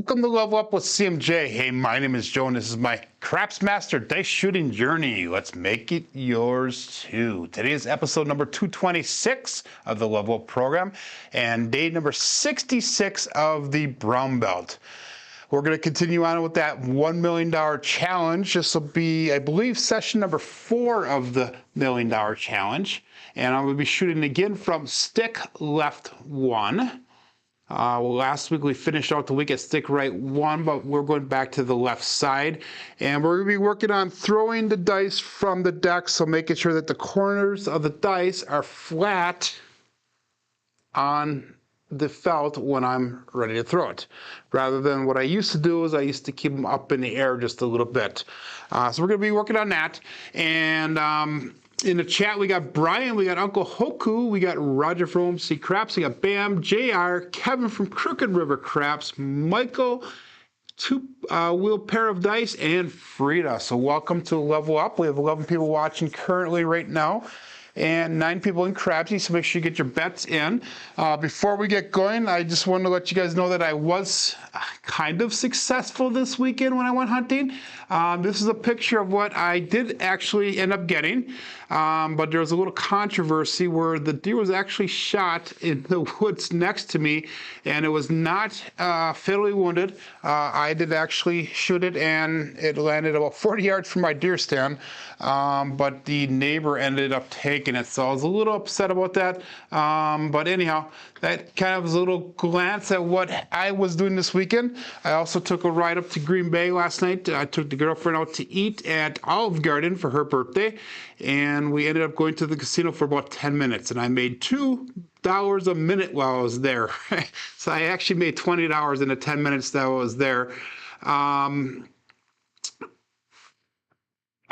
Welcome to Level Up with CMJ. Hey, my name is Jonas. This is my Craps Master Dice Shooting Journey. Let's make it yours too. Today is episode number 226 of the Level Up program and day number 66 of the Brown Belt. We're going to continue on with that $1 million challenge. This will be, I believe, session number 4 of the $1 million challenge. And I'm going to be shooting again from stick left 1. Last week we finished out the week at stick right 1, but we're going back to the left side. And we're going to be working on throwing the dice from the deck, so making sure that the corners of the dice are flat on the felt when I'm ready to throw it. Rather than what I used to do is I used to keep them up in the air just a little bit. So we're going to be working on that. And in the chat, we got Brian, we got Uncle Hoku, we got Roger from OMC Craps, we got Bam, JR, Kevin from Crooked River Craps, Michael, wheel pair of dice, and Frida. So welcome to Level Up. We have 11 people watching currently right now, and 9 people in Crapsee, so make sure you get your bets in. Before we get going, I just wanted to let you guys know that I was kind of successful this weekend when I went hunting. This is a picture of what I did actually end up getting, but there was a little controversy where the deer was actually shot in the woods next to me, and it was not fatally wounded. I did actually shoot it, and it landed about 40 yards from my deer stand, but the neighbor ended up taking it, so I was a little upset about that. But anyhow, that kind of was a little glance at what I was doing this weekend. I also took a ride up to Green Bay last night. I took the girlfriend out to eat at Olive Garden for her birthday, and we ended up going to the casino for about 10 minutes, and I made $2 a minute while I was there. So I actually made $20 in the 10 minutes that I was there.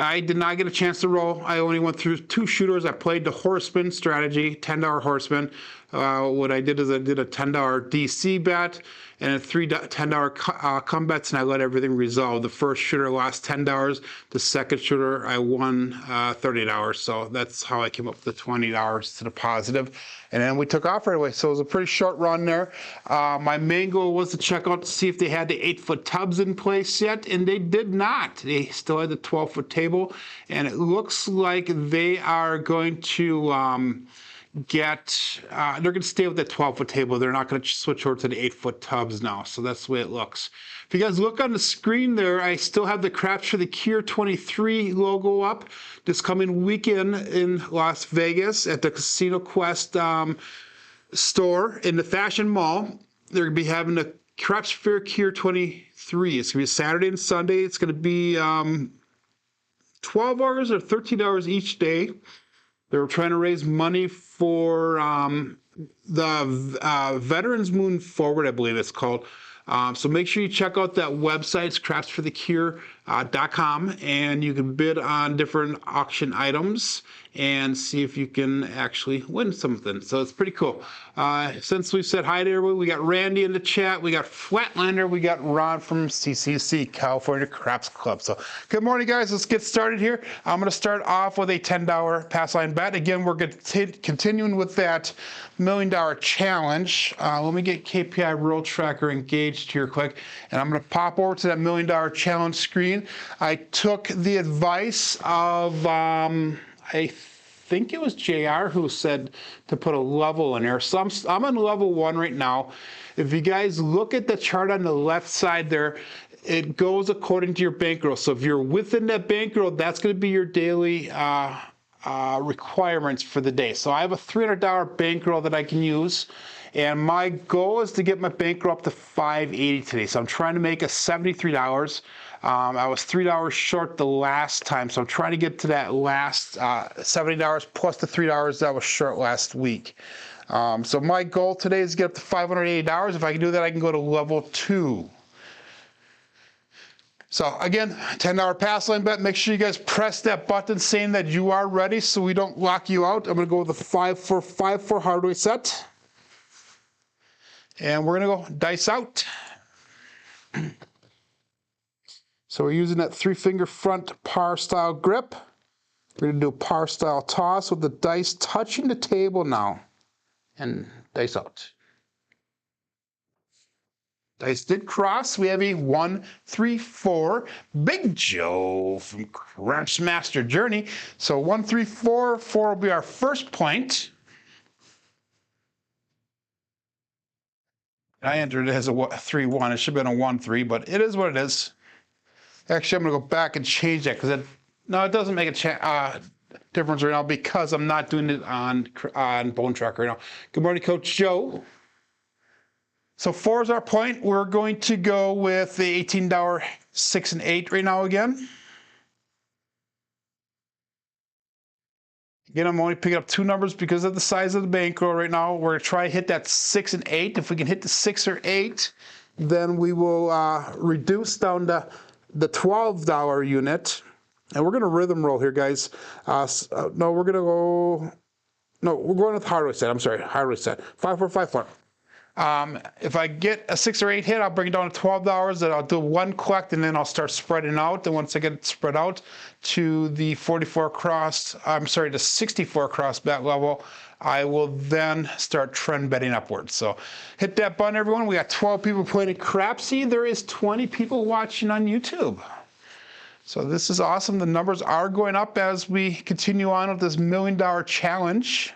I did not get a chance to roll. I only went through 2 shooters. I played the horseman strategy, $10 horseman. What I did is I did a $10 DC bet and a $10 come bets, and I let everything resolve. The first shooter lost $10. The second shooter, I won $30. So that's how I came up with the $20 to the positive. And then we took off right away. So it was a pretty short run there. My main goal was to check out to see if they had the 8-foot tubs in place yet, and they did not. They still had the 12-foot table, and it looks like they are going to they're going to stay with the 12-foot table. They're not going to switch over to the 8-foot tubs now. So that's the way it looks. If you guys look on the screen there, I still have the Crapsee Code N2F6W8 logo up this coming weekend in Las Vegas at the Casino Quest store in the Fashion Mall. They're going to be having the Crapsee Code N2F6W8. It's going to be Saturday and Sunday. It's going to be 12 hours or 13 hours each day. They're trying to raise money for the Veterans Moon Forward, I believe it's called. So make sure you check out that website. It's crapsforthecure.com, and you can bid on different auction items and see if you can actually win something. So it's pretty cool. Since we said hi to everybody, we got Randy in the chat, we got Flatlander, we got Ron from CCC, California Craps Club. So good morning, guys. Let's get started here. I'm going to start off with a $10 pass line bet. Again, we're continuing with that $1 million challenge. Let me get KPI Roll Tracker engaged here quick, and I'm going to pop over to that $1 million challenge screen. I took the advice of I think it was JR who said to put a level in there. So I'm on level 1 right now. If you guys look at the chart on the left side there, it goes according to your bankroll. So if you're within that bankroll, that's going to be your daily requirements for the day. So I have a $300 bankroll that I can use, and my goal is to get my bankroll up to $580 today. So I'm trying to make a $73. I was $3 short the last time, so I'm trying to get to that last $70 plus the $3 that was short last week. So my goal today is to get up to $580. If I can do that, I can go to level 2. So again, $10 pass line bet. Make sure you guys press that button saying that you are ready so we don't lock you out. I'm going to go with a 5-4-5-4 hardware set. And we're going to go dice out. So we're using that 3-finger front par style grip. We're going to do a par style toss with the dice touching the table now. And dice out. Dice did cross. We have a 1, 3, 4. Big Joe from Crapsee Journey. So 1, 3, 4. 4 will be our first point. I entered it as a 3, 1. It should have been a 1, 3, but it is what it is. Actually, I'm going to go back and change that because it doesn't make a difference right now because I'm not doing it on Bone Tracker right now. Good morning, Coach Joe. So 4 is our point. We're going to go with the $18 6 and 8 right now again. Again, I'm only picking up 2 numbers because of the size of the bankroll right now. We're going to try to hit that 6 and 8. If we can hit the 6 or 8, then we will reduce down to the $12 unit. And we're going to rhythm roll here, guys. No, we're going to go... No, we're going with hard reset. I'm sorry, hard reset. 5, 4, 5, 4. If I get a 6 or 8 hit, I'll bring it down to $12. Then I'll do 1 collect, and then I'll start spreading out. And once I get it spread out to the 44 cross, the 64 cross bet level, I will then start trend betting upwards. So hit that button, everyone. We got 12 people playing at Crapsee. There is 20 people watching on YouTube. So this is awesome. The numbers are going up as we continue on with this $1 million challenge.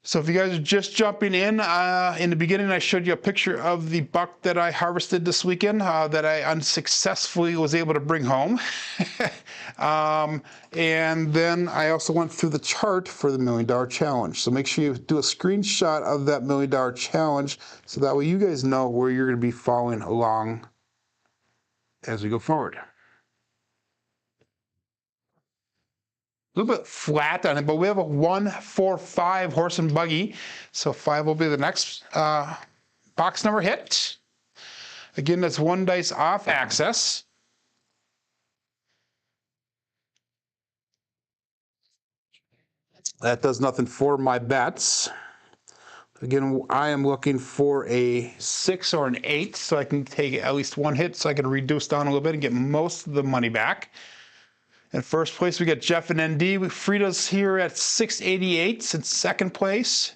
So if you guys are just jumping in the beginning, I showed you a picture of the buck that I harvested this weekend that I unsuccessfully was able to bring home. And then I also went through the chart for the $1 million challenge. So make sure you do a screenshot of that $1 million challenge so that way you guys know where you're going to be following along as we go forward. A little bit flat on it, but we have a 1, 4, 5 horse and buggy. So 5 will be the next box number hit. Again, that's 1 dice off access. That does nothing for my bets. Again, I am looking for a 6 or an 8 so I can take at least 1 hit so I can reduce down a little bit and get most of the money back. In first place, we got Jeff and ND. Frida's here at 688 in second place.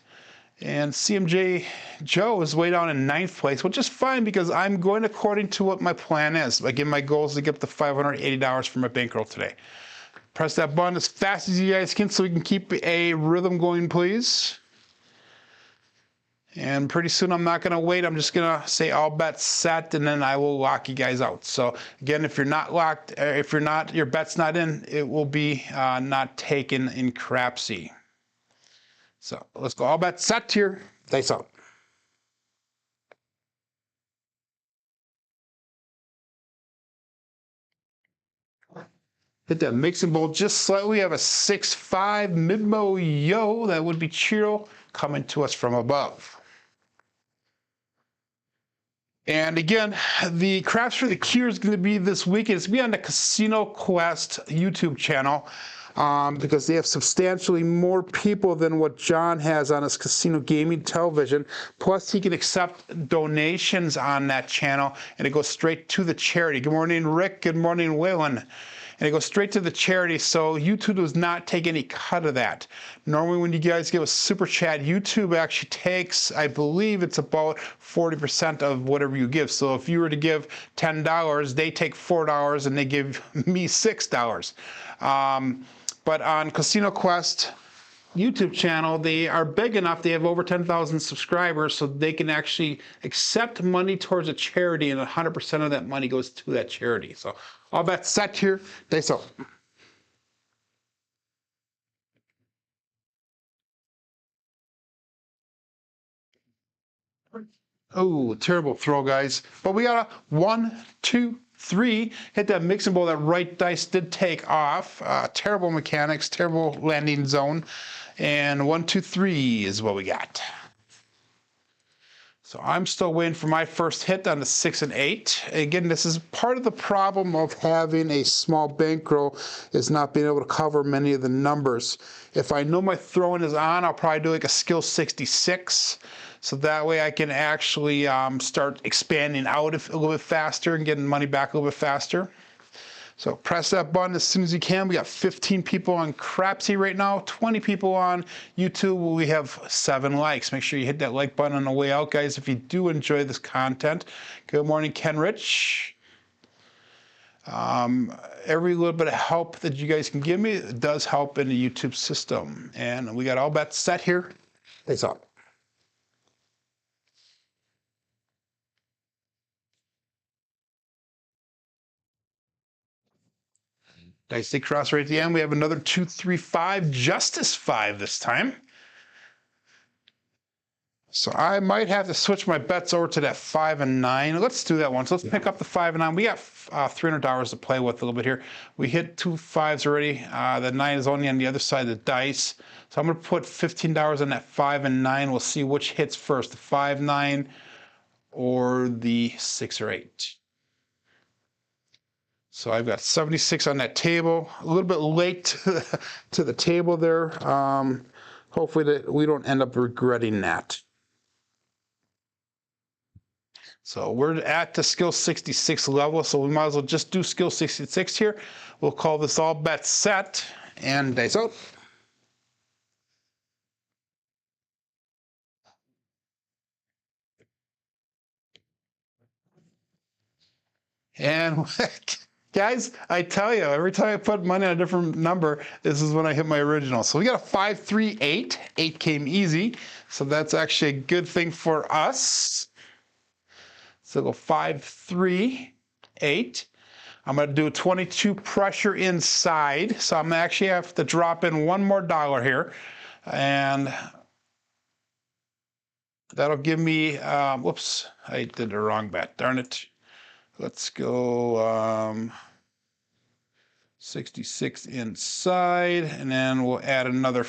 And CMJ Joe is way down in 9th place, which is fine because I'm going according to what my plan is. Again, my goal is to get up to $580 for my bankroll today. Press that button as fast as you guys can so we can keep a rhythm going, please. And pretty soon I'm not going to wait. I'm just going to say all bets set, and then I will lock you guys out. So again, if you're not locked, if your bet's not in, it will be not taken in Crapsee. So let's go all bets set here. Dice out. Hit that mixing bowl just slightly. We have a 6-5 mid-mo yo. That would be Chiro coming to us from above. And again, the Craps for the Cure is going to be this weekend. It's going to be on the Casino Quest YouTube channel because they have substantially more people than what John has on his casino gaming television. Plus, he can accept donations on that channel, and it goes straight to the charity. Good morning, Rick. Good morning, Waylon. And it goes straight to the charity, so YouTube does not take any cut of that. Normally when you guys give a super chat, YouTube actually takes, I believe it's about 40% of whatever you give. So if you were to give $10, they take $4 and they give me $6. But on Casino Quest YouTube channel, they are big enough, they have over 10,000 subscribers, so they can actually accept money towards a charity, and 100% of that money goes to that charity. So all bets set here. Dice out. Oh, terrible throw, guys. But we got a 1, 2, 3. Hit that mixing bowl. That right dice did take off. Terrible mechanics, terrible landing zone. And 1, 2, 3 is what we got. So I'm still waiting for my first hit on the 6 and 8. Again, this is part of the problem of having a small bankroll is not being able to cover many of the numbers. If I know my throwing is on, I'll probably do like a skill 66. So that way I can actually start expanding out a little bit faster and getting money back a little bit faster. So press that button as soon as you can. We got 15 people on Crapsee right now, 20 people on YouTube. We have 7 likes. Make sure you hit that like button on the way out, guys, if you do enjoy this content. Good morning, Ken Rich. Every little bit of help that you guys can give me does help in the YouTube system. And we got all bets set here. Thanks all. Dice cross right at the end. We have another 2, 3, 5, Justice 5 this time. So I might have to switch my bets over to that 5 and 9. Let's do that one. So let's pick up the 5 and 9. We got $300 to play with a little bit here. We hit 2 5s already. The 9 is only on the other side of the dice. So I'm going to put $15 on that 5 and 9. We'll see which hits first, the 5, 9, or the 6 or 8. So I've got 76 on that table. A little bit late to the table there. Hopefully that we don't end up regretting that. So we're at the skill 66 level, so we might as well just do skill 66 here. We'll call this all bets set and dice out. And guys, I tell you, every time I put money on a different number, this is when I hit my original. So we got a 5, 3, 8. 8 came easy, so that's actually a good thing for us. So go 5, 3, 8. I'm going to do 22 pressure inside, so I'm actually have to drop in one more dollar here, and that'll give me. Whoops, I did the wrong bet. Darn it. Let's go 66 inside, and then we'll add another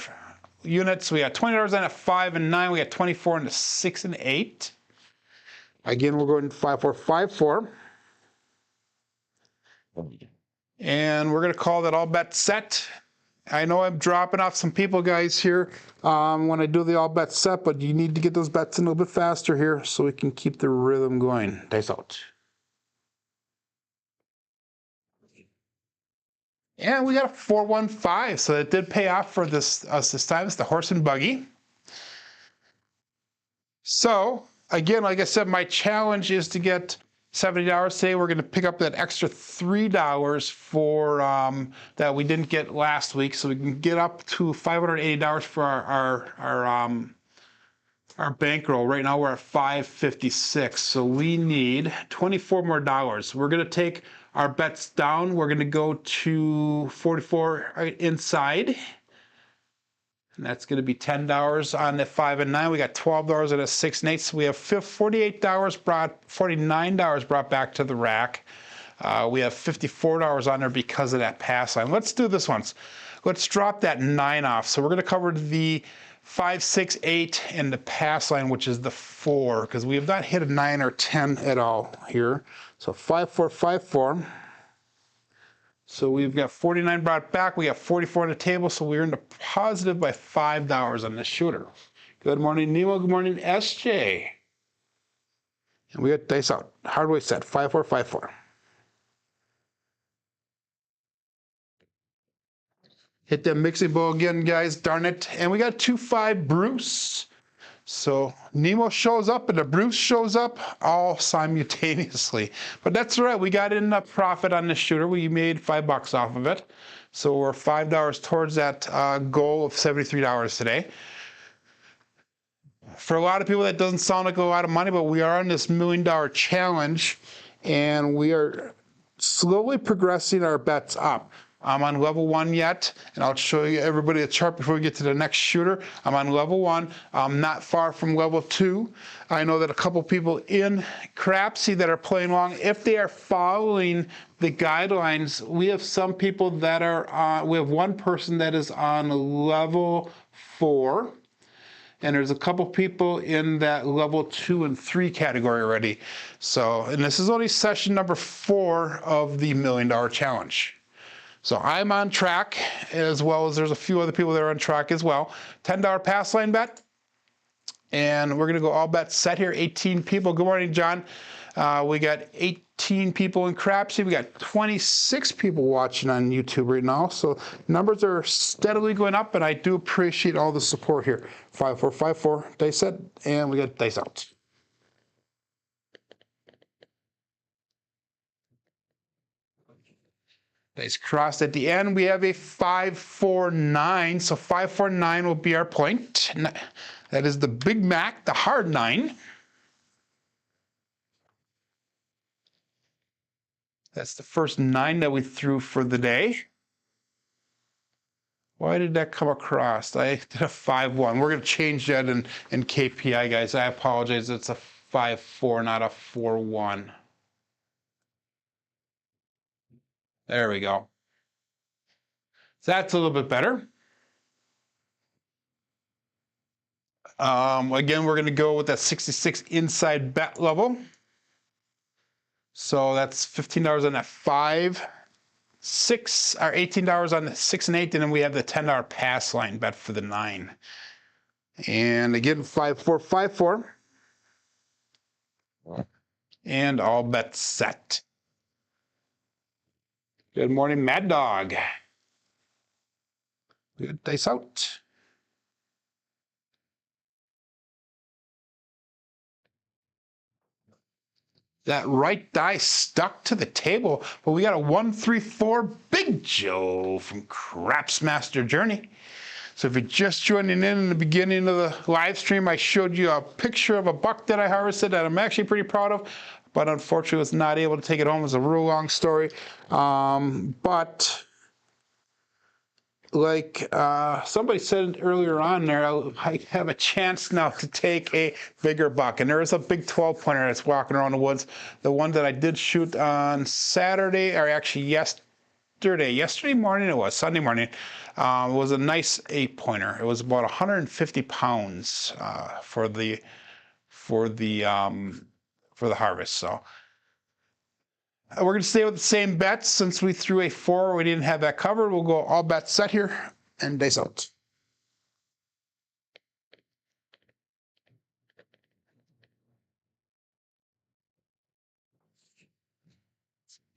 unit. So we got $20 on a 5 and 9. We got 24 on the 6 and 8. Again, we're going 5, 4, 5, 4. And we're going to call that all bet set. I know I'm dropping off some people, guys, here when I do the all bet set, but you need to get those bets in a little bit faster here so we can keep the rhythm going. Dice out. And we got a 415, so it did pay off for us this time. It's the horse and buggy. So again, like I said, my challenge is to get $70 today. We're going to pick up that extra $3 for that we didn't get last week, so we can get up to $580 for our bankroll. Right now we're at $556, so we need 24 more dollars. We're going to take our bets down. We're going to go to 44 inside. And that's going to be $10 on the 5 and 9. We got $12 on the 6 and 8. So we have $49 brought back to the rack. We have $54 on there because of that pass line. Let's do this once. Let's drop that 9 off. So we're going to cover the 5, 6, 8 and the pass line, which is the 4, because we have not hit a 9 or 10 at all here. So 5, 4, 5, 4. So we've got 49 brought back. We got 44 on the table, so we're in the positive by $5 on this shooter. Good morning, Nemo. Good morning, SJ. And we got dice out. Hardway set, 5, 4, 5, 4. Hit that mixing bowl again, guys. Darn it. And we got 2, 5 Bruce. So Nemo shows up and the Bruce shows up all simultaneously. But that's all right. We got in a profit on this shooter. We made $5 off of it. So we're $5 towards that goal of $73 today. For a lot of people, that doesn't sound like a lot of money, but we are on this $1 million challenge, and we are slowly progressing our bets up. I'm on level 1 yet, and I'll show you everybody a chart before we get to the next shooter. I'm on level 1. I'm not far from level 2. I know that a couple people in Crapsee that are playing along, if they are following the guidelines, we have some people that are on, we have one person that is on level 4. And there's a couple people in that level 2 and 3 category already. So, and this is only session number 4 of the $1 Million Challenge. So I'm on track, as well as there's a few other people that are on track as well. $10 pass line bet. And we're going to go all bets set here, 18 people. Good morning, John. We got 18 people in Crapsee. We got 26 people watching on YouTube right now. So numbers are steadily going up, and I do appreciate all the support here. 5454, dice set, and we got dice out. Dice crossed at the end. We have a 549. So 549 will be our point. That is the Big Mac, the hard 9. That's the first 9 that we threw for the day. Why did that come across? I did a 5-1. We're going to change that in KPI, guys. I apologize. It's a 5-4, not a 4-1. There we go. So that's a little bit better. Again, we're going to go with that 66 inside bet level. So that's $15 on that 5, 6, or $18 on the 6 and 8, and then we have the $10 pass line bet for the 9. And again, 5454. And all bets set. Good morning, Mad Dog. Good dice out. That right die stuck to the table, but we got a 134 Big Joe from Crapsmaster Journey. So if you're just joining in the beginning of the live stream, I showed you a picture of a buck that I harvested that I'm actually pretty proud of, but unfortunately was not able to take it home. It's a real long story. But like somebody said earlier on there, I have a chance now to take a bigger buck. And there is a big 12-pointer that's walking around the woods. The one that I did shoot on Saturday, or actually yesterday morning it was, Sunday morning, was a nice 8-pointer. It was about 150 pounds for the harvest. So we're going to stay with the same bets. Since we threw a 4, we didn't have that covered. We'll go all bets set here and dice out.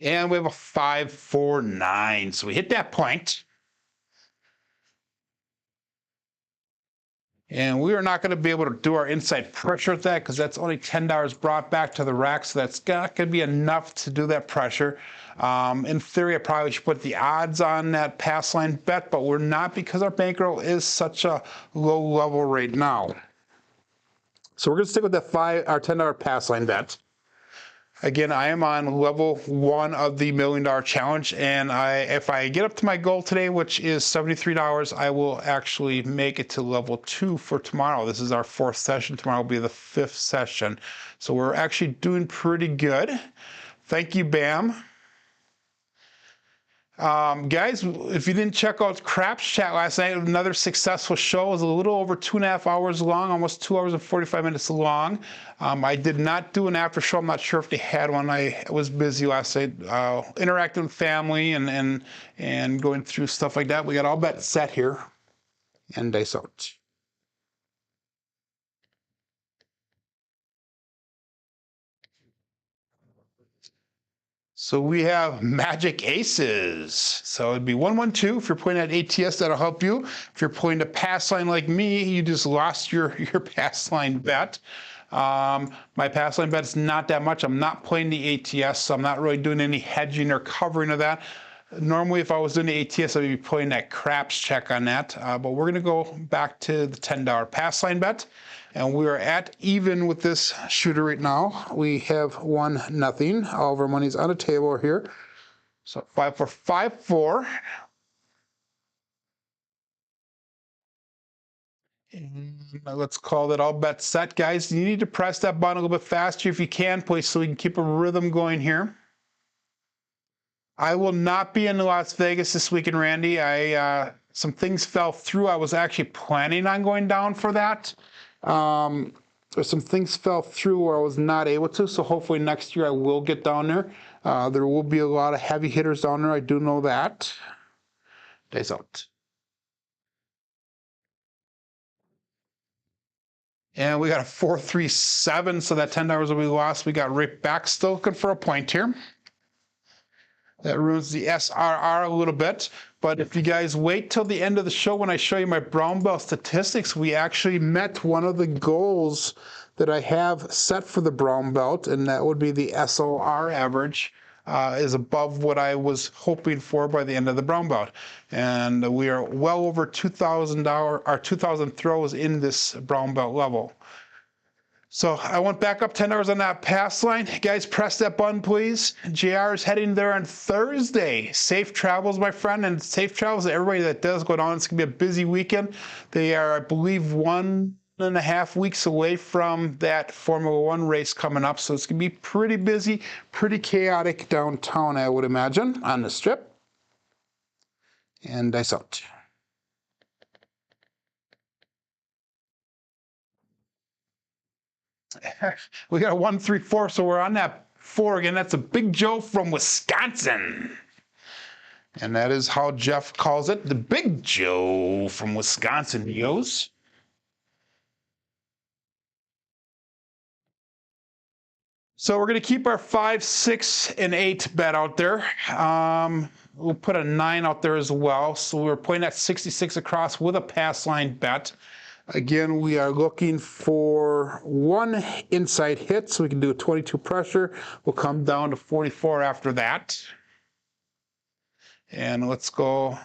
And we have a 549. So we hit that point. And we are not going to be able to do our inside pressure with that because that's only $10 brought back to the rack. So that's not going to be enough to do that pressure. In theory, I probably should put the odds on that pass line bet, but we're not because our bankroll is such a low level right now. So we're going to stick with that $10 pass line bet. Again, I am on level 1 of the $1 Million Challenge, and if I get up to my goal today, which is $73, I will actually make it to level 2 for tomorrow. This is our 4th session. Tomorrow will be the 5th session. So we're actually doing pretty good. Thank you, Bam. Guys, if you didn't check out Craps Chat last night, another successful show. It was a little over 2.5 hours long, almost 2 hours and 45 minutes long. I did not do an after show. I'm not sure if they had one. I was busy last night interacting with family and going through stuff like that. We got all bets set here and dice out. So we have magic aces. So it'd be 112 if you're playing at ATS, that'll help you. If you're playing a pass line like me, you just lost your pass line bet. My pass line bet is not that much. I'm not playing the ATS, so I'm not really doing any hedging or covering of that. Normally, if I was doing the ATS, I'd be playing that craps check on that. But we're going to go back to the $10 pass line bet. And we are at even with this shooter right now. We have 1-0. All of our money's on the table here. So 5-4-5-4. And let's call that all bets set, guys. You need to press that button a little bit faster if you can, please, so we can keep a rhythm going here. I will not be in Las Vegas this weekend, Randy. Some things fell through. I was actually planning on going down for that. Some things fell through where I was not able to, so hopefully next year I will get down there. There will be a lot of heavy hitters down there. I do know that. Dice out. And we got a 437, so that $10 that we lost, we got right back. Still looking for a point here. That ruins the SRR a little bit. But if you guys wait till the end of the show when I show you my brown belt statistics, we actually met one of the goals that I have set for the brown belt, and that would be the SOR average is above what I was hoping for by the end of the brown belt. And we are well over $2,000 throws in this brown belt level. So I went back up $10 on that pass line. Guys, press that button, please. JR is heading there on Thursday. Safe travels, my friend, and safe travels to everybody that does go down. It's going to be a busy weekend. They are, I believe, 1.5 weeks away from that Formula One race coming up. So it's going to be pretty busy, pretty chaotic downtown, I would imagine, on the strip. And dice out. We got a 1-3-4, so we're on that 4 again. That's a Big Joe from Wisconsin. And that is how Jeff calls it, the Big Joe from Wisconsin, he goes. So we're going to keep our 5, 6, and 8 bet out there. We'll put a 9 out there as well. So we're putting that 66 across with a pass line bet. Again, we are looking for 1 inside hit, so we can do a 22 pressure. We'll come down to 44 after that. And let's go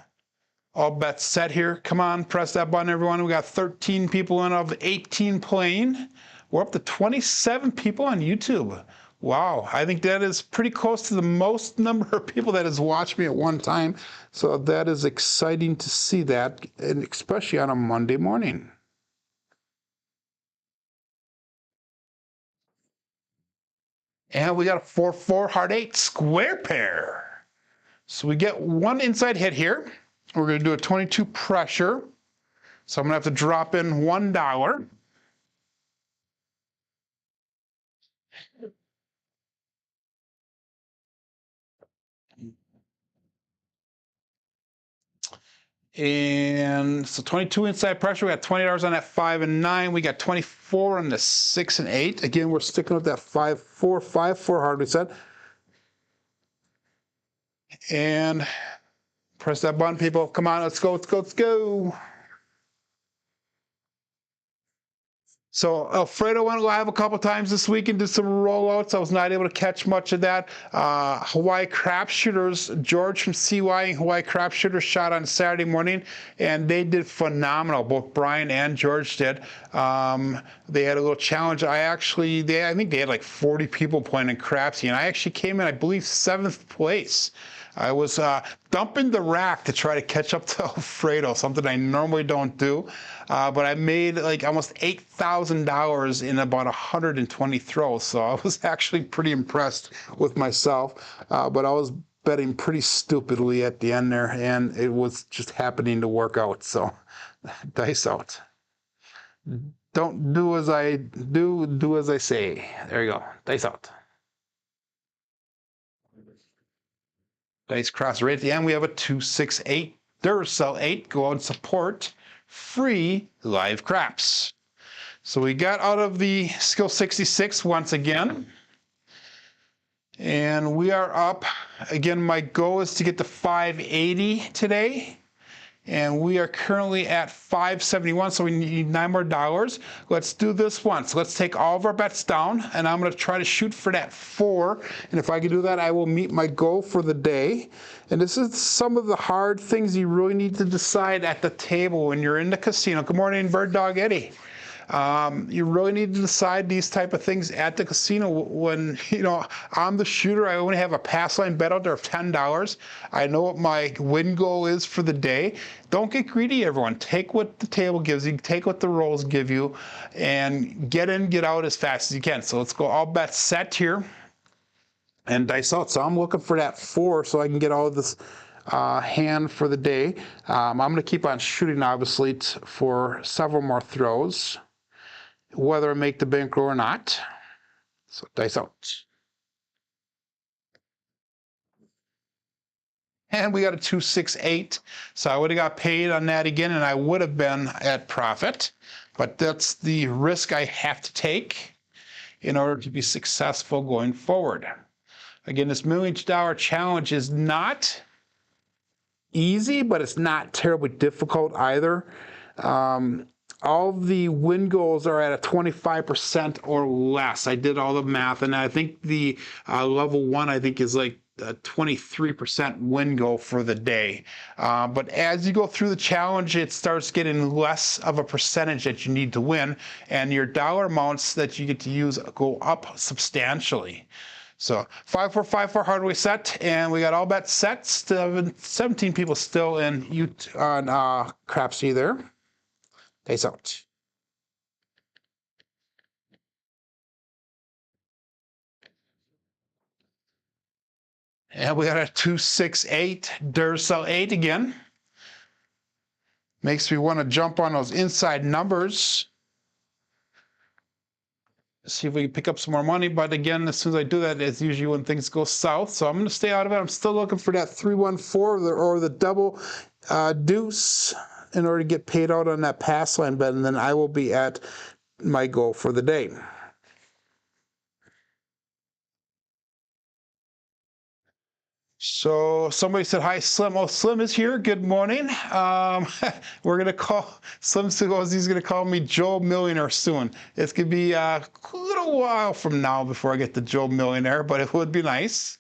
all bets set here. Come on, press that button, everyone. We got 13 people in of 18 playing. We're up to 27 people on YouTube. Wow, I think that is pretty close to the most number of people that has watched me at one time. So that is exciting to see that, and especially on a Monday morning. And we got a 4-4 heart 8 square pair. So we get 1 inside hit here. We're going to do a 22 pressure. So I'm going to have to drop in $1. And so 22 inside pressure. We got $20 on that 5 and 9. We got 24 on the 6 and 8. Again, we're sticking with that 5-4, 5-4 hard we said. And press that button, people. Come on, let's go, let's go, let's go. So Alfredo went live a couple times this week and did some rollouts. I was not able to catch much of that. Hawaii Crap Shooters, George from CY and Hawaii Crap Shooters shot on Saturday morning, and they did phenomenal. Both Brian and George did. They had a little challenge. I think they had like 40 people playing in Crapsee, and I actually came in, I believe, 7th place. I was dumping the rack to try to catch up to Alfredo, something I normally don't do. But I made like almost $8,000 in about 120 throws. So I was actually pretty impressed with myself. But I was betting pretty stupidly at the end there, and it was just happening to work out. So dice out. Don't do as I do, do as I say. There you go. Dice out. Dice cross right at the end. We have a 268 Duracell 8. Go out and support free live craps. So we got out of the skill 66 once again. And we are up. Again, my goal is to get to 580 today. And we are currently at 571, so we need $9 more. Let's do this once. Let's take all of our bets down, and I'm going to try to shoot for that 4. And if I can do that, I will meet my goal for the day. And this is some of the hard things you really need to decide at the table when you're in the casino. Good morning, Bird Dog Eddie. You really need to decide these type of things at the casino. When, I'm the shooter, I only have a pass line bet out there of $10. I know what my win goal is for the day. Don't get greedy, everyone. Take what the table gives you, take what the rolls give you, and get in, get out as fast as you can. So let's go all bets set here and dice out. So I'm looking for that 4 so I can get all of this hand for the day. I'm going to keep on shooting, obviously, for several more throws, whether I make the bankroll or not. So dice out. And we got a 268. So I would have got paid on that again, and I would have been at profit. but that's the risk I have to take in order to be successful going forward. Again, this $1,000,000 challenge is not easy, but it's not terribly difficult either. All the win goals are at a 25% or less. I did all the math, and I think the level 1, I think, is like a 23% win goal for the day. But as you go through the challenge, it starts getting less of a percentage that you need to win, and your dollar amounts that you get to use go up substantially. So 5-4-5-4 hardware set, and we got all bets set. 17 people still in on Crapsee there. Peace out. And we got a 268 Duracell 8 again. Makes me want to jump on those inside numbers. See if we can pick up some more money, but again, as soon as I do that, it's usually when things go south, so I'm going to stay out of it. I'm still looking for that 314 or the double deuce in order to get paid out on that pass line bet, and then I will be at my goal for the day. So somebody said, hi, Slim. Oh, Slim is here. Good morning. We're going to call, Slim says he's going to call me Joe Millionaire soon. It's going to be a little while from now before I get to Joe Millionaire, but it would be nice.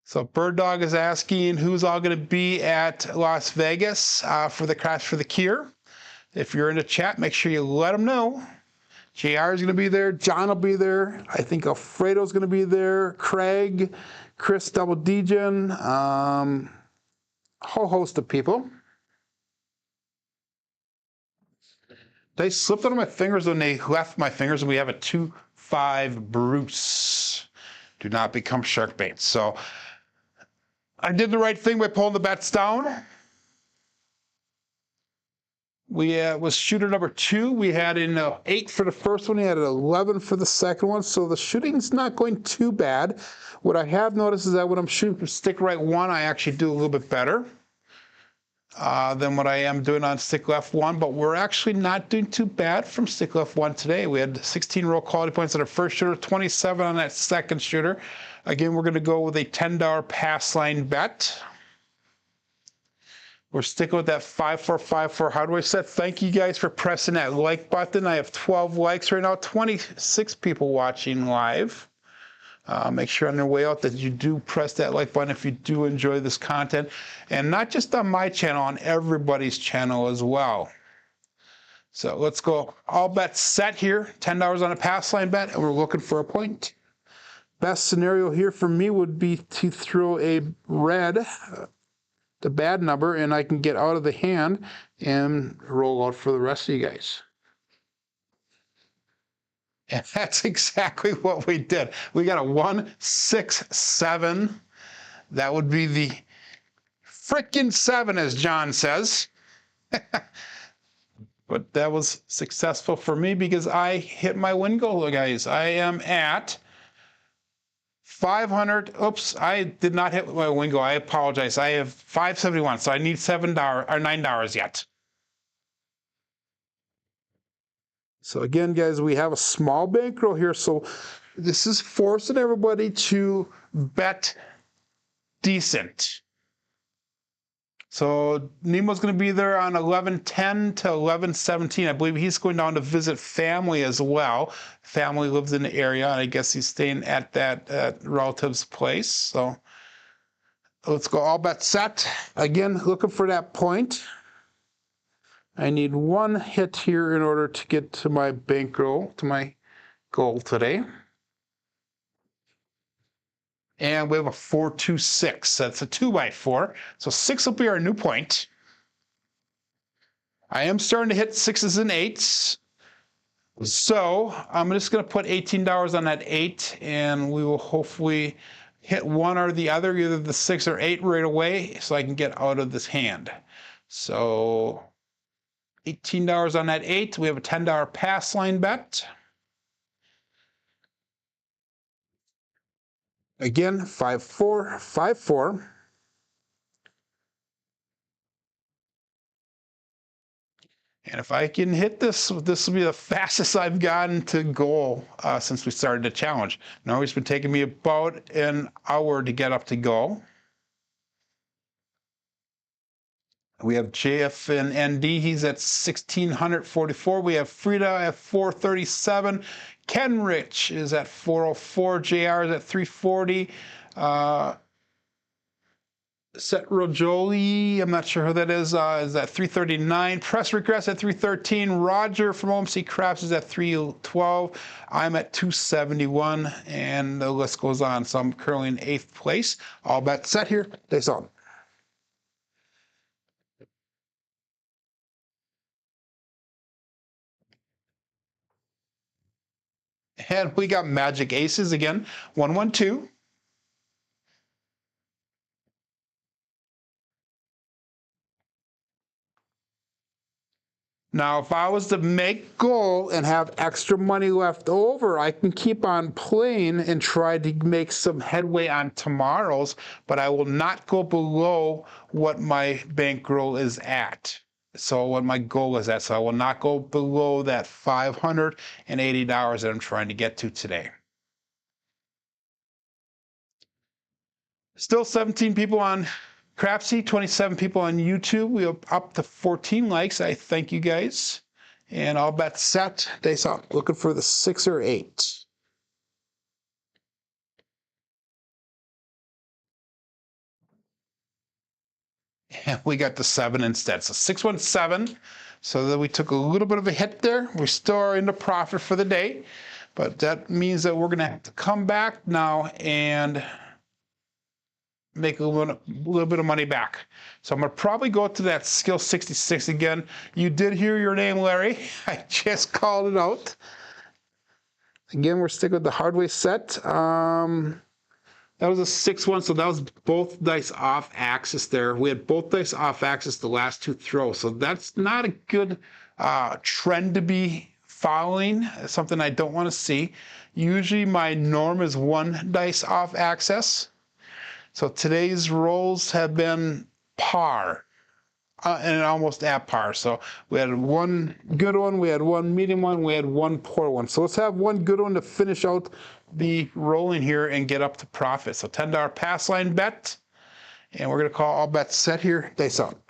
So Bird Dog is asking who's all going to be at Las Vegas for the Crash for the Cure. If you're in the chat, make sure you let them know. JR is going to be there. John will be there. I think Alfredo's going to be there. Craig, Chris Double Degen, a whole host of people. They slipped out of my fingers when they left my fingers, and we have a 2-5 Bruce. Do not become shark bait. So I did the right thing by pulling the bets down. We was shooter number 2. We had an 8 for the first one. We had an 11 for the second one. So the shooting's not going too bad. What I have noticed is that when I'm shooting from stick right 1, I actually do a little bit better than what I am doing on stick left 1. But we're actually not doing too bad from stick left 1 today. We had 16 roll quality points on our first shooter, 27 on that second shooter. Again, we're going to go with a $10 pass line bet. We're sticking with that 5-4-5-4 hardware set. Thank you guys for pressing that like button. I have 12 likes right now, 26 people watching live. Make sure on your way out that you do press that like button if you do enjoy this content. And not just on my channel, on everybody's channel as well. So let's go. All bets set here. $10 on a pass line bet, and we're looking for a point. Best scenario here for me would be to throw a red, the bad number, and I can get out of the hand and roll out for the rest of you guys. And that's exactly what we did. We got a 1-6-7. That would be the frickin' 7, as John says. But that was successful for me because I hit my win goal, guys. I am at 500. Oops, I did not hit my win goal. I apologize. I have 571, so I need $7 or $9 yet. So again, guys, we have a small bankroll here, so this is forcing everybody to bet decent. So Nemo's going to be there on 11/10 to 11/17. I believe he's going down to visit family as well. Family lives in the area, and I guess he's staying at that relative's place. So let's go all bets set. Again, looking for that point. I need one hit here in order to get to my bankroll, to my goal today. And we have a 4-2-6. That's a 2x4. So 6 will be our new point. I am starting to hit 6s and 8s. So I'm just going to put $18 on that 8, and we will hopefully hit one or the other, either the 6 or 8 right away, so I can get out of this hand. So $18 on that 8. We have a $10 pass line bet. Again, 5-4-5-4. And if I can hit this, this will be the fastest I've gotten to goal since we started the challenge. Now it's been taking me about an hour to get up to goal. We have JF and ND, he's at 1644. We have Frida at 437. Kenrich is at 404. JR is at 340. Set Rojoli, I'm not sure who that is at 339. Press Regress at 313. Roger from OMC Craps is at 312. I'm at 271, and the list goes on. So I'm currently in 8th place. All bets set here. Days on. And we got Magic Aces again. 112. Now, if I was to make goal and have extra money left over, I can keep on playing and try to make some headway on tomorrow's, but I will not go below what my bankroll is at. So what my goal is at. So I will not go below that $580 that I'm trying to get to today. Still 17 people on Crapsee, 27 people on YouTube. We are up to 14 likes. I thank you guys. And all bets set. Days up. Looking for the 6 or 8. And we got the 7 instead. So 617. So that we took a little bit of a hit there. We still are in the profit for the day. But that means that we're going to have to come back now and make a little bit of money back. So I'm going to probably go to that skill 66 again. You did hear your name, Larry. I just called it out. Again, we're sticking with the hard way set. That was a 6-1, so that was both dice off axis there. We had both dice off axis the last 2 throws, so that's not a good trend to be following. It's something I don't want to see. Usually my norm is 1 dice off axis. So today's rolls have been par and almost at par. So we had 1 good one, we had 1 medium one, we had 1 poor one. So let's have 1 good one to finish out the rolling here and get up to profit. So $10 pass line bet, and we're going to call all bets set here. Dice up.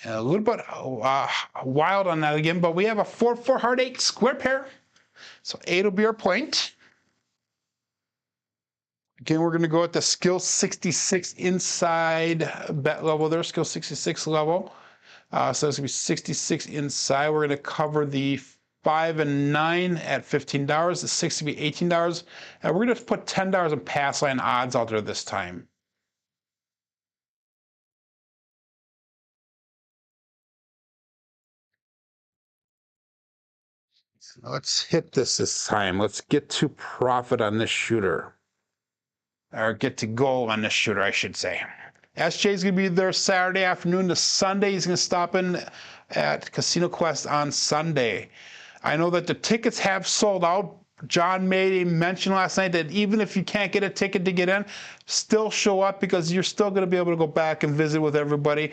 A little bit wild on that again, but we have a 4-4 heart 8 square pair. So 8 will be our point. Again, we're going to go at the skill 66 inside bet level there, skill 66 level. So it's going to be 66 inside. We're going to cover the 5 and 9 at $15. The 6 to be $18. And we're going to put $10 in pass line odds out there this time. Let's hit this time. Let's get to profit on this shooter. Or get to goal on this shooter, I should say. SJ is going to be there Saturday afternoon to Sunday. He's going to stop in at Casino Quest on Sunday. I know that the tickets have sold out. John made a mention last night that even if you can't get a ticket to get in, still show up because you're still going to be able to go back and visit with everybody.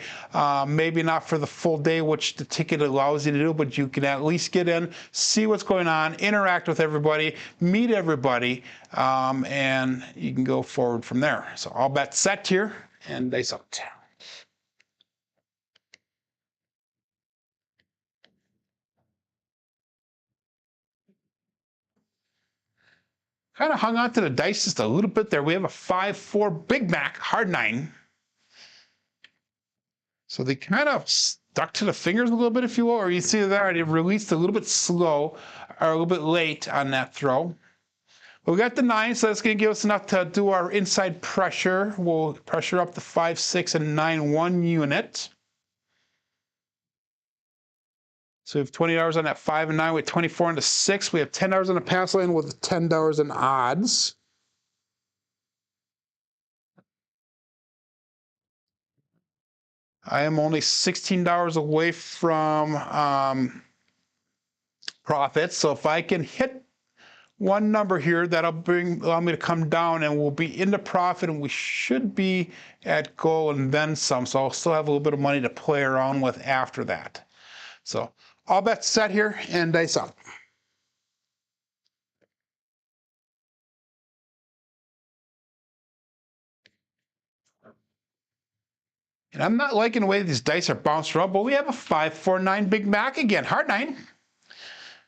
Maybe not for the full day, which the ticket allows you to do, but you can at least get in, see what's going on, interact with everybody, meet everybody, and you can go forward from there. So all bets set here, and dice out. Kind of hung on to the dice just a little bit there. We have a 5-4 Big Mac hard 9. So they kind of stuck to the fingers a little bit, if you will, or you see that it released a little bit slow or a little bit late on that throw. But we got the 9, so that's going to give us enough to do our inside pressure. We'll pressure up the 5, 6, and 9 1 unit. So we have $20 on that 5 and 9 with 24 on the 6. We have $10 on the pass line with $10 in odds. I am only $16 away from profit. So if I can hit one number here that'll allow me to come down, and we'll be into profit, and we should be at goal and then some. So I'll still have a little bit of money to play around with after that. So all bets set here and dice up. And I'm not liking the way these dice are bounced around, but we have a 5-4-9 Big Mac again, hard 9.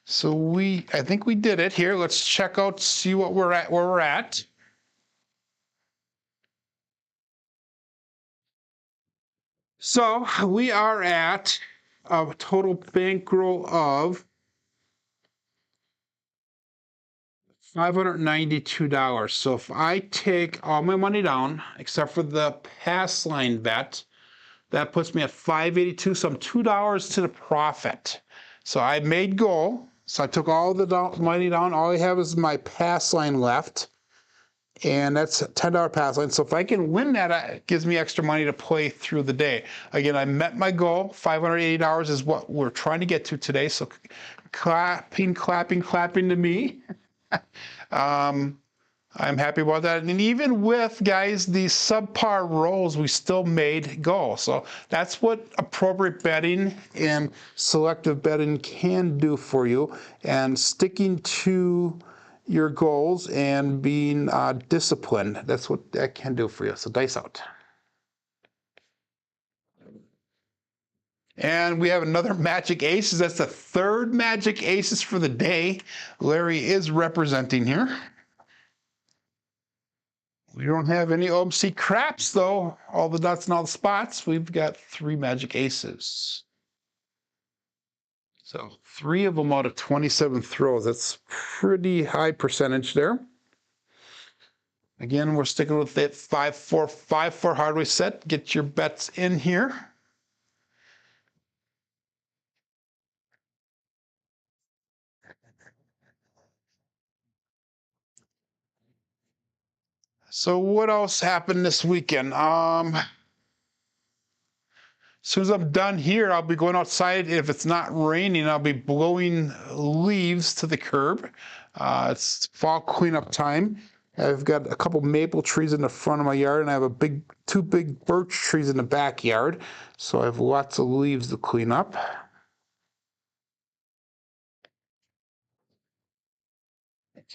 So I think we did it here. Let's check out, see what we're at, where we're at. So we are at a total bankroll of $592. So if I take all my money down, except for the pass line bet, that puts me at $582. So I'm $2 to the profit. So I made goal. So I took all the money down. All I have is my pass line left. And that's a $10 pass line. So if I can win that, it gives me extra money to play through the day. Again, I met my goal. $580 is what we're trying to get to today. So clapping to me. I'm happy about that. And even with, guys, these subpar rolls, we still made goal. So that's what appropriate betting and selective betting can do for you. And sticking to your goals and being disciplined, that's what that can do for you. So dice out. And we have another Magic Aces. That's the third Magic Aces for the day. Larry is representing here. We don't have any OMC craps, though. All the nuts and all the spots. We've got 3 Magic Aces. So 3 of them out of 27 throws. That's pretty high percentage there. Again, we're sticking with that 5-4-5-4 hardware set. Get your bets in here. So what else happened this weekend? As soon as I'm done here, I'll be going outside. If it's not raining, I'll be blowing leaves to the curb. It's fall cleanup time. I've got a couple maple trees in the front of my yard, and I have 2 big birch trees in the backyard. So I have lots of leaves to clean up.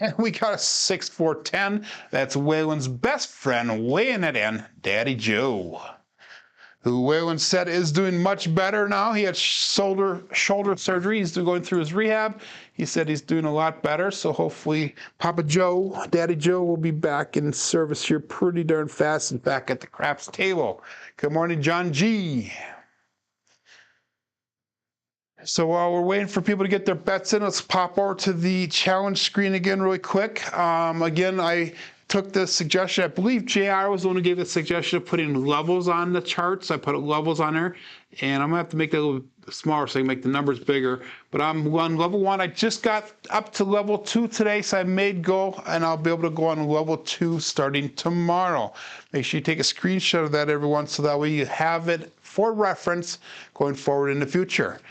And we got a 6-4-10. That's Waylon's best friend weighing it in, Daddy Joe, who Waylon said is doing much better now. He had shoulder surgery. He's going through his rehab. He said he's doing a lot better. So hopefully Papa Joe, Daddy Joe, will be back in service here pretty darn fast and back at the craps table. Good morning, John G. So while we're waiting for people to get their bets in, let's pop over to the challenge screen again really quick. Again, I took the suggestion, I believe JR was the one who gave the suggestion of putting levels on the charts. I put levels on there, and I'm gonna have to make that a little smaller so I can make the numbers bigger. But I'm on level 1. I just got up to level 2 today, so I made goal, and I'll be able to go on level 2 starting tomorrow. Make sure you take a screenshot of that, everyone, so that way you have it for reference going forward in the future.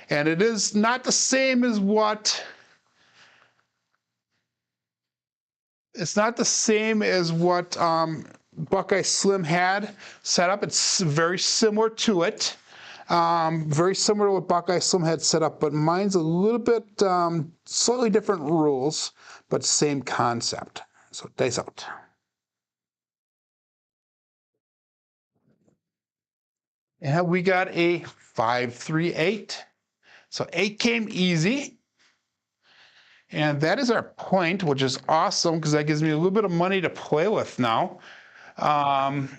And it is not the same as what Buckeye Slim had set up. It's very similar to it. Very similar to what Buckeye Slim had set up, but mine's a little bit slightly different rules, but same concept. So dice out. And we got a 5-3-8. So 8 came easy. And that is our point, which is awesome because that gives me a little bit of money to play with now. And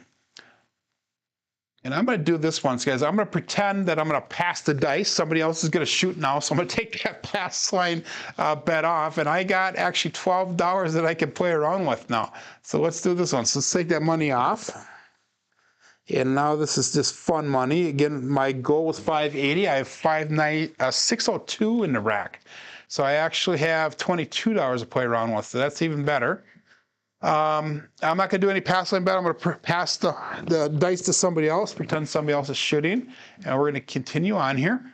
I'm going to do this once, guys. I'm going to pretend that I'm going to pass the dice. Somebody else is going to shoot now, so I'm going to take that pass line bet off. And I got actually $12 that I can play around with now. So let's do this one. So let's take that money off. And now this is just fun money. Again, my goal was 580. I have 602 in the rack. So I actually have $22 to play around with. So that's even better. I'm not going to do any pass line bet. I'm going to pass the dice to somebody else, pretend somebody else is shooting. And we're going to continue on here.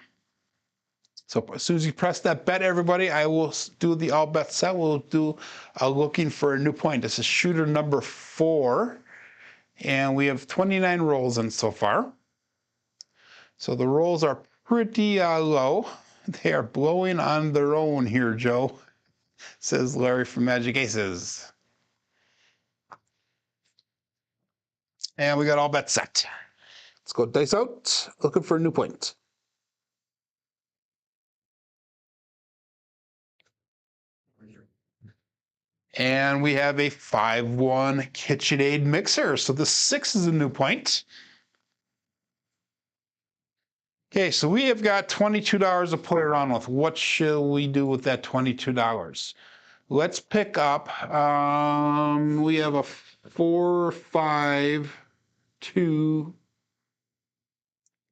So as soon as you press that bet, everybody, I will do the all bet set. We'll do looking for a new point. This is shooter number 4. And we have 29 rolls in so far. So the rolls are pretty low. They are blowing on their own here, Joe, says Larry from Magic Aces. And we got all bets set. Let's go dice out, looking for a new point. And we have a 5-1 KitchenAid mixer. So the 6 is a new point. Okay, so we have got $22 to play around with. What should we do with that $22? Let's pick up, we have a 4, 5, 2,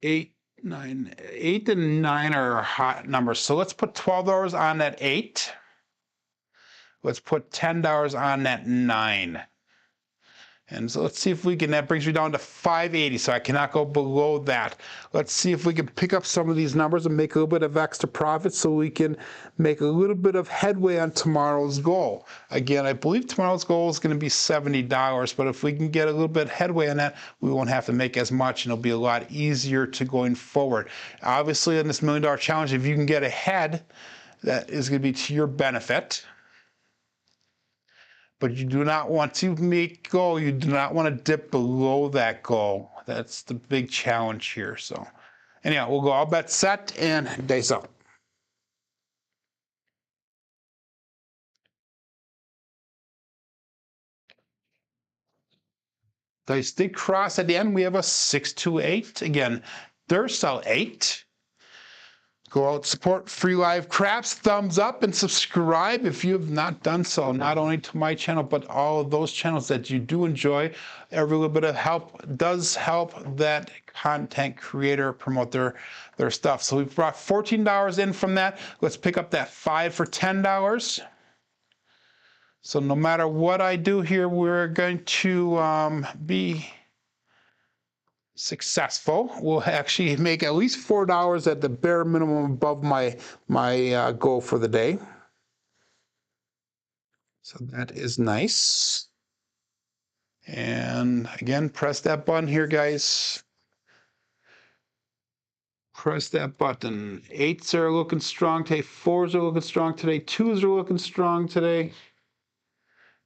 8, 9. 8 and 9 are hot numbers. So let's put $12 on that 8. Let's put $10 on that 9. And so let's see if we can, that brings me down to 580, so I cannot go below that. Let's see if we can pick up some of these numbers and make a little bit of extra profit so we can make a little bit of headway on tomorrow's goal. Again, I believe tomorrow's goal is going to be $70, but if we can get a little bit headway on that, we won't have to make as much and it'll be a lot easier to going forward. Obviously, in this $1 Million Challenge, if you can get ahead, that is going to be to your benefit. But you do not want to make goal. You do not want to dip below that goal. That's the big challenge here. So anyhow, we'll go all bets set and dice up. Dice did cross at the end. We have a 6-2-8. Again, Durcell 8. Go out, support free live craps, thumbs up, and subscribe if you have not done so, not only to my channel, but all of those channels that you do enjoy. Every little bit of help does help that content creator promote their stuff. So we've brought $14 in from that. Let's pick up that 5 for $10. So no matter what I do here, we're going to be successful. We'll actually make at least $4 at the bare minimum above my goal for the day. So that is nice. And again, press that button here, guys. Press that button. 8s are looking strong today. 4s are looking strong today. 2s are looking strong today.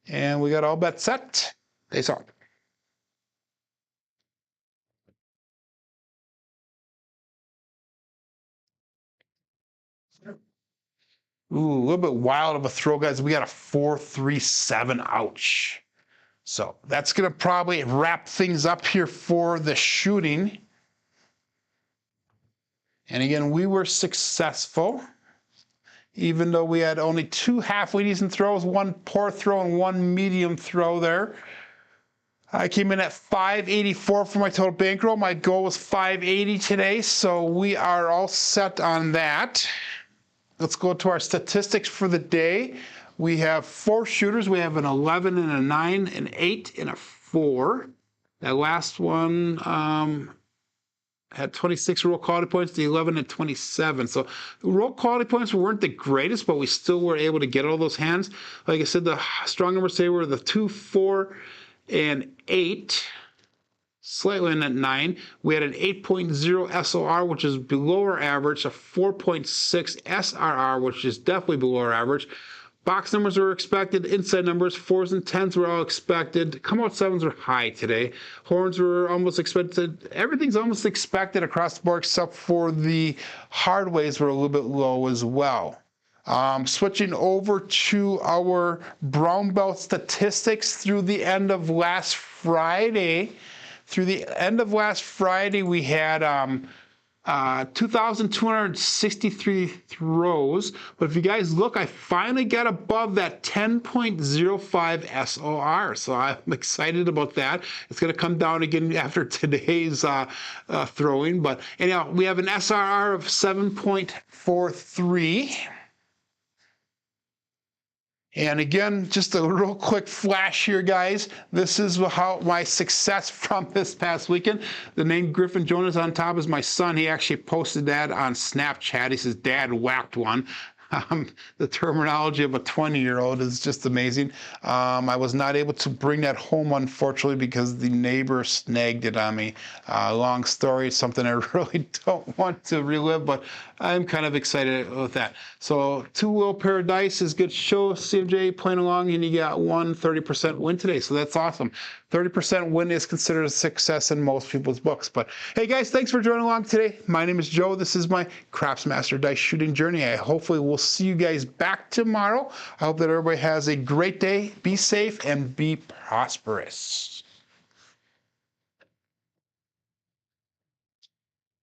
And we got all bets set. They saw it. Ooh, a little bit wild of a throw, guys. We got a 4-3-7. Ouch. So that's going to probably wrap things up here for the shooting. And again, we were successful, even though we had only 2 halfway decent throws, 1 poor throw and 1 medium throw there. I came in at 584 for my total bankroll. My goal was 580 today, so we are all set on that. Let's go to our statistics for the day. We have 4 shooters. We have an 11 and a 9, an 8 and a 4. That last one had 26 roll quality points, the 11 and 27. So the roll quality points weren't the greatest, but we still were able to get all those hands. Like I said, the strong numbers today were the 2, 4, and 8. Slightly in at 9. We had an 8.0 SOR, which is below our average, a 4.6 SRR, which is definitely below our average. Box numbers were expected, inside numbers, 4s and 10s were all expected. Come out 7s were high today. Horns were almost expected. Everything's almost expected across the board except for the hard ways were a little bit low as well. Switching over to our brown belt statistics through the end of last Friday. Through the end of last Friday, we had 2,263 throws. But if you guys look, I finally got above that 10.05 SOR. So I'm excited about that. It's going to come down again after today's throwing. But anyhow, we have an SRR of 7.43. And again, just a real quick flash here, guys. This is how my success from this past weekend. The name Griffin Jonas on top is my son. He actually posted that on Snapchat. He says, "Dad whacked one." The terminology of a 20-year-old is just amazing. I was not able to bring that home, unfortunately, because the neighbor snagged it on me. Long story, it's something I really don't want to relive, but I'm kind of excited with that. So 2 little pair of dice is good show. CMJ playing along, and you got 30% win today, so that's awesome. 30% win is considered a success in most people's books. But hey guys, thanks for joining along today. My name is Joe. This is my Craps Master Dice Shooting Journey. I hopefully will see you guys back tomorrow. I hope that everybody has a great day. Be safe and be prosperous.